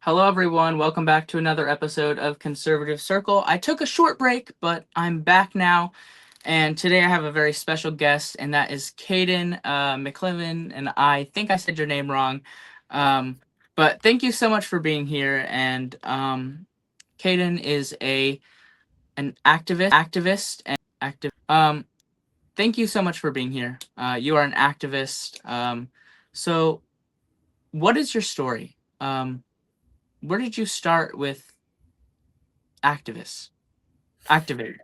Hello, everyone. Welcome back to another episode of Conservative Circle. I took a short break, but I'm back now. And today I have a very special guest, and that is Kadin Mcelwain. And I think I said your name wrong. Um, but thank you so much for being here. And Kadin is an activist and thank you so much for being here. You are an activist. So, what is your story? Where did you start with activists? Activated.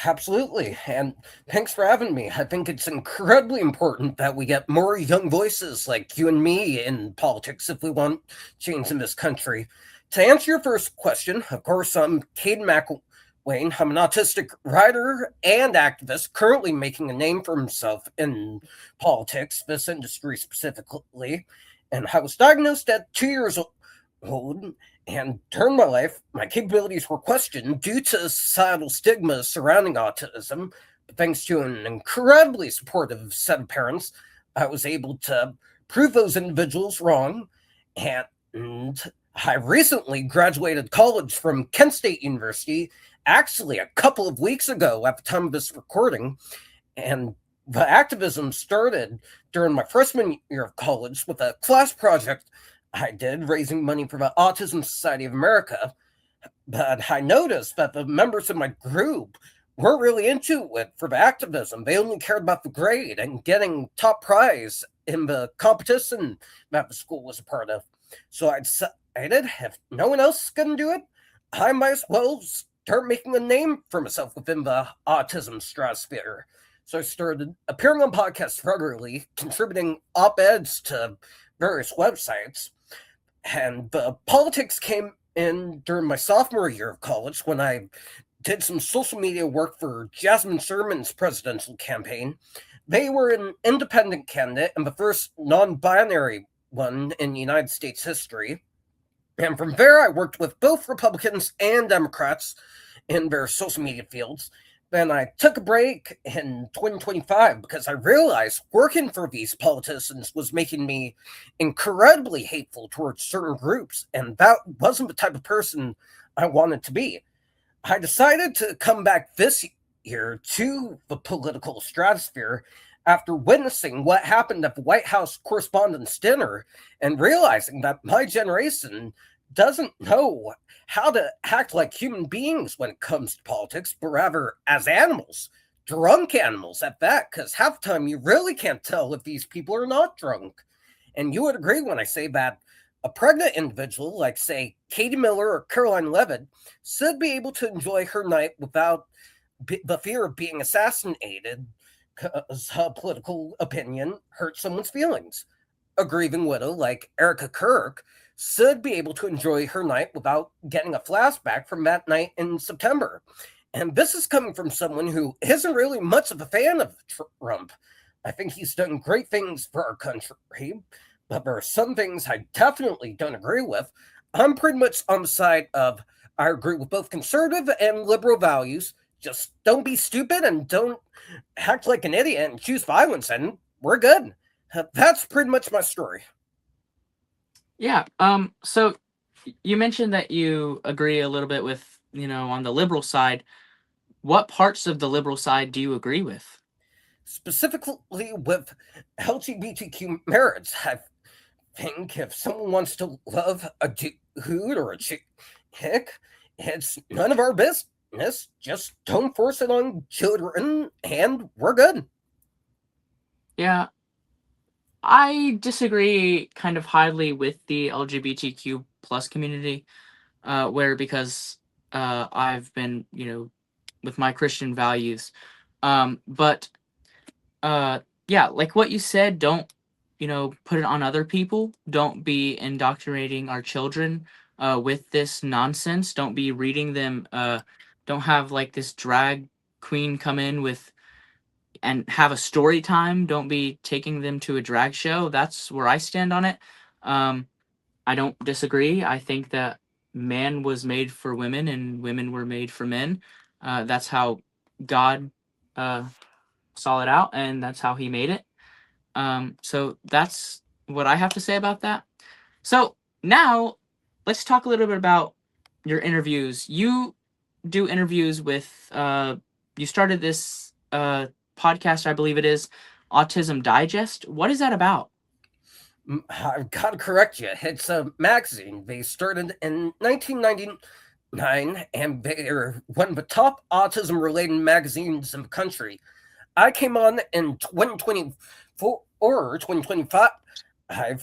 Absolutely. And thanks for having me. I think it's incredibly important that we get more young voices like you and me in politics if we want change in this country. To answer your first question, of course, I'm Caden McElwain. I'm an autistic writer and activist currently making a name for himself in politics, this industry specifically. And I was diagnosed at 2 years old, and during my life, my capabilities were questioned due to societal stigma surrounding autism. But thanks to an incredibly supportive set of parents, I was able to prove those individuals wrong. And I recently graduated college from Kent State University, actually a couple of weeks ago at the time of this recording. And the activism started during my freshman year of college with a class project I did raising money for the Autism Society of America. But I noticed that the members of my group weren't really into it for the activism. They only cared about the grade and getting top prize in the competition that the school was a part of. So I decided if no one else is going to do it, I might as well start making a name for myself within the autism stratosphere. So I started appearing on podcasts regularly, contributing op eds to various websites, and the politics came in during my sophomore year of college when I did some social media work for Jasmine Sherman's presidential campaign. They were an independent candidate and the first non binary one in United States history. And from there, I worked with both Republicans and Democrats in their social media fields. Then I took a break in 2025 because I realized working for these politicians was making me incredibly hateful towards certain groups, and that wasn't the type of person I wanted to be. I decided to come back this year to the political stratosphere after witnessing what happened at the White House Correspondents' Dinner and realizing that my generation doesn't know how to act like human beings when it comes to politics, but rather as animals, drunk animals at that, because half the time you really can't tell if these people are not drunk. And you would agree when I say that a pregnant individual, like, say, Katie Miller or Caroline Levitt, should be able to enjoy her night without the fear of being assassinated because her political opinion hurts someone's feelings. A grieving widow like Erica Kirk should be able to enjoy her night without getting a flashback from that night in September. And this is coming from someone who isn't really much of a fan of Trump. I think he's done great things for our country, but there are some things I definitely don't agree with. I'm pretty much on the side of I agree with both conservative and liberal values. Just don't be stupid and don't act like an idiot and choose violence, and we're good. That's pretty much my story. Yeah. So you mentioned that you agree a little bit with, on the liberal side. What parts of the liberal side do you agree with? Specifically with LGBTQ marriage, I think if someone wants to love a dude or a chick, it's none of our business. Just don't force it on children, and we're good. Yeah, I disagree kind of highly with the LGBTQ plus community, where because I've been, with my Christian values. But yeah, like what you said, don't, put it on other people. Don't be indoctrinating our children with this nonsense. Don't be reading them. Don't have like this drag queen come in with and have a story time. Don't be taking them to a drag show. That's where I stand on it. Um, I don't disagree. I think that man was made for women and women were made for men. That's how God uh, saw it out, and that's how He made it. So that's what I have to say about that. So now let's talk a little bit about your interviews. You do interviews with you started this podcast, I believe it is, Autism Digest. What is that about? I've got to correct you. It's a magazine. They started in 1999, and they're one of the top autism-related magazines in the country. I came on in 2024 or 2025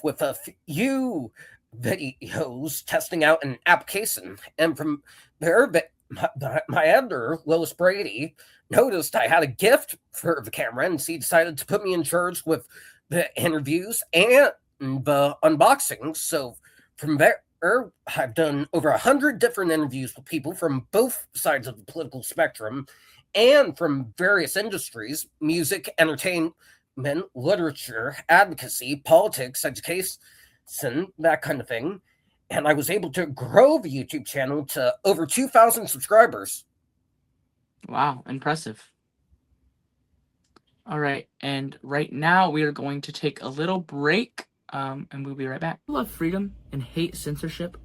with a few videos testing out an application, and from there, my editor, Lois Brady, noticed I had a gift for the camera, and she decided to put me in charge with the interviews and the unboxings. So from there, I've done over 100 different interviews with people from both sides of the political spectrum and from various industries: music, entertainment, literature, advocacy, politics, education, that kind of thing. And I was able to grow the YouTube channel to over 2,000 subscribers. Wow, impressive. All right, and right now we are going to take a little break, and we'll be right back. Love freedom and hate censorship?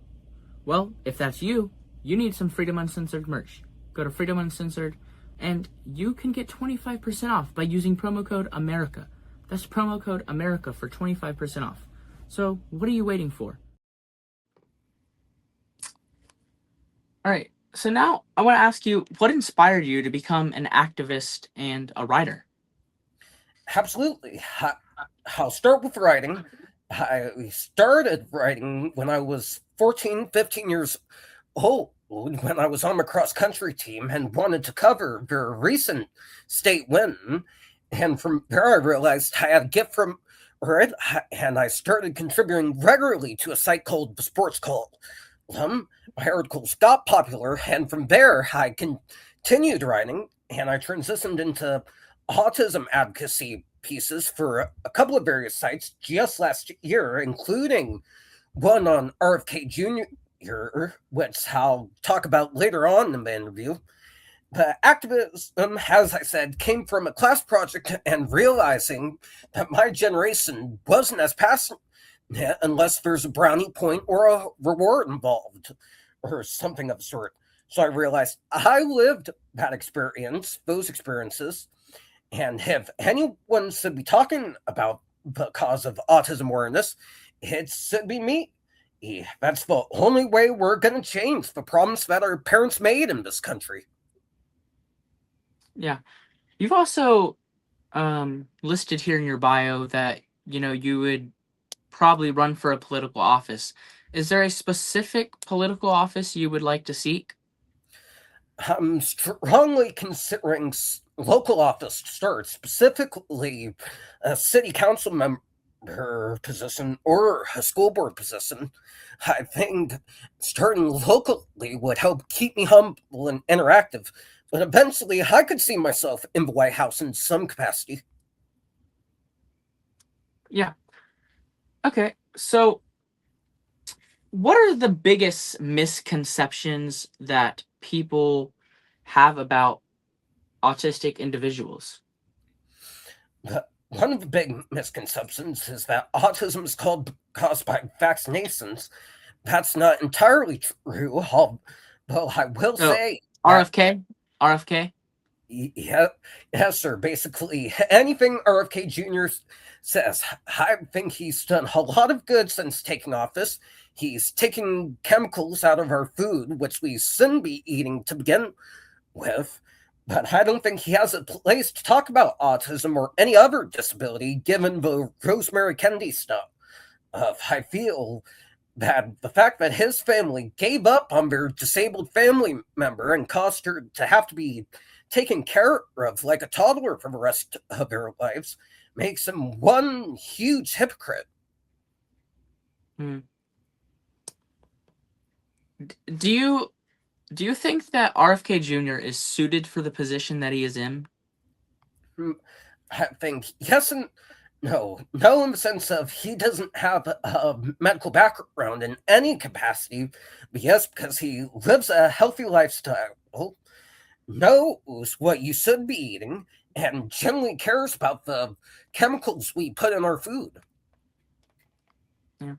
Well, if that's you, you need some Freedom Uncensored merch. Go to Freedom Uncensored, and you can get 25% off by using promo code AMERICA. That's promo code AMERICA for 25% off. So, what are you waiting for? All right, so now I want to ask you, what inspired you to become an activist and a writer? Absolutely. I'll start with writing. I started writing when I was 14, 15 years old, when I was on my cross country team and wanted to cover their recent state win. And from there, I realized I had a gift from it, and I started contributing regularly to a site called The Sports Cult. My articles got popular, and from there, I continued writing, and I transitioned into autism advocacy pieces for a couple of various sites just last year, including one on RFK Jr., which I'll talk about later on in the interview. The activism, as I said, came from a class project and realizing that my generation wasn't as passionate unless there's a brownie point or a reward involved or something of the sort. So I realized I lived that experience, those experiences, and if anyone should be talking about the cause of autism awareness, it should be me. That's the only way we're going to change the problems that our parents made in this country. Yeah. You've also listed here in your bio that, you would probably run for a political office. Is there a specific political office you would like to seek? I'm strongly considering local office to start, specifically a city council member position or a school board position. I think starting locally would help keep me humble and interactive, but eventually I could see myself in the White House in some capacity. Yeah. Okay. So, what are the biggest misconceptions that people have about autistic individuals? One of the big misconceptions is that autism is caused by vaccinations. That's not entirely true, though I will So, say that, RFK? RFK? yeah, yes, sir. Basically, anything RFK Jr. says, I think he's done a lot of good since taking office. He's taken chemicals out of our food, which we shouldn't be eating to begin with. But I don't think he has a place to talk about autism or any other disability, given the Rosemary Kennedy stuff. I feel that the fact that his family gave up on their disabled family member and caused her to have to be taken care of like a toddler for the rest of their lives makes him one huge hypocrite. Hmm. Do you think that RFK Jr. is suited for the position that he is in? I think yes and no. No, in the sense of he doesn't have a medical background in any capacity, but yes, because he lives a healthy lifestyle, knows what you should be eating, and generally cares about the chemicals we put in our food. Yeah.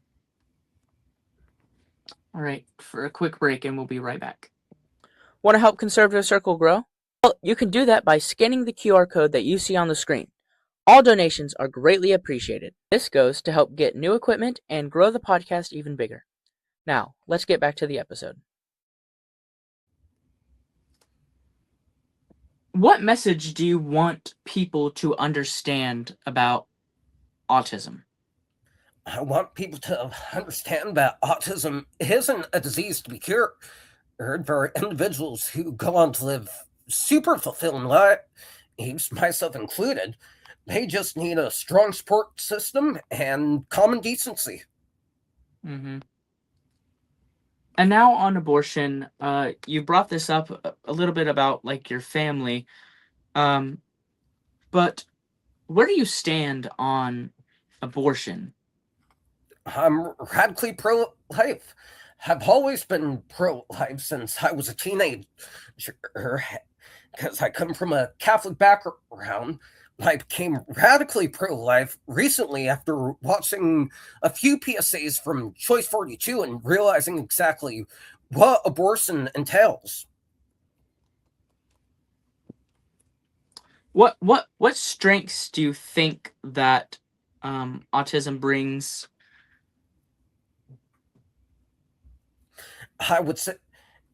All right, for a quick break, and we'll be right back. Want to help Conservative Circle grow? Well, you can do that by scanning the QR code that you see on the screen. All donations are greatly appreciated. This goes to help get new equipment and grow the podcast even bigger. Now, let's get back to the episode. What message do you want people to understand about autism? I want people to understand that autism isn't a disease to be cured. For individuals who go on to live super fulfilling lives, myself included, they just need a strong support system and common decency. Mm-hmm. And now on abortion, you brought this up a little bit about like your family, but where do you stand on abortion? I'm radically pro-life. I've always been pro-life since I was a teenager. Because I come from a Catholic background, I became radically pro-life recently after watching a few PSAs from Choice 42 and realizing exactly what abortion entails. What strengths do you think that autism brings? I would say,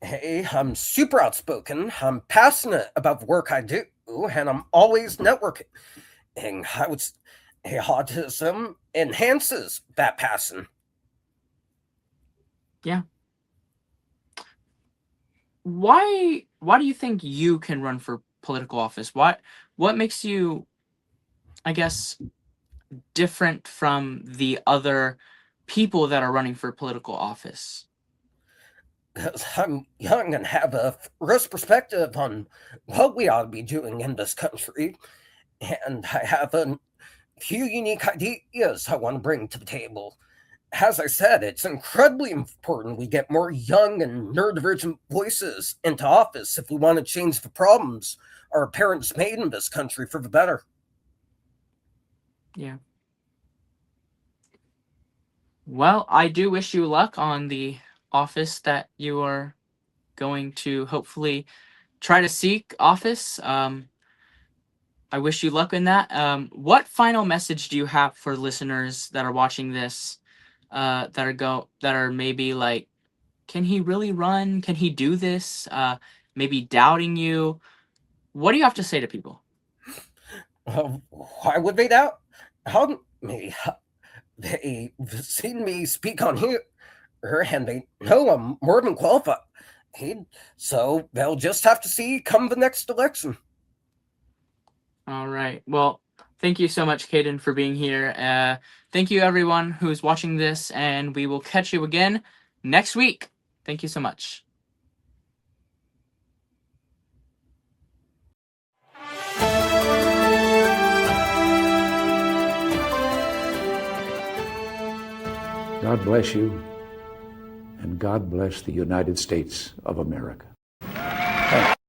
hey, I'm super outspoken. I'm passionate about the work I do, and I'm always networking. I would say autism enhances that passion. Yeah. Why do you think you can run for political office? What makes you, I guess, different from the other people that are running for political office? Because I'm young and have a fresh perspective on what we ought to be doing in this country, and I have a few unique ideas I want to bring to the table. As I said, it's incredibly important we get more young and neurodivergent voices into office if we want to change the problems our parents made in this country for the better. Yeah. Well, I do wish you luck on the office that you are going to hopefully try to seek office. I wish you luck in that. What final message do you have for listeners that are watching this, that are maybe like, can he really run? Can he do this? Maybe doubting you. What do you have to say to people? Why would they doubt? How me? They've seen me speak on here, and they know I'm more than qualified. So they'll just have to see come the next election. All right. Well, thank you so much, Kadin, for being here. Thank you, everyone who's watching this, and we will catch you again next week. Thank you so much. God bless you, and God bless the United States of America. Thanks.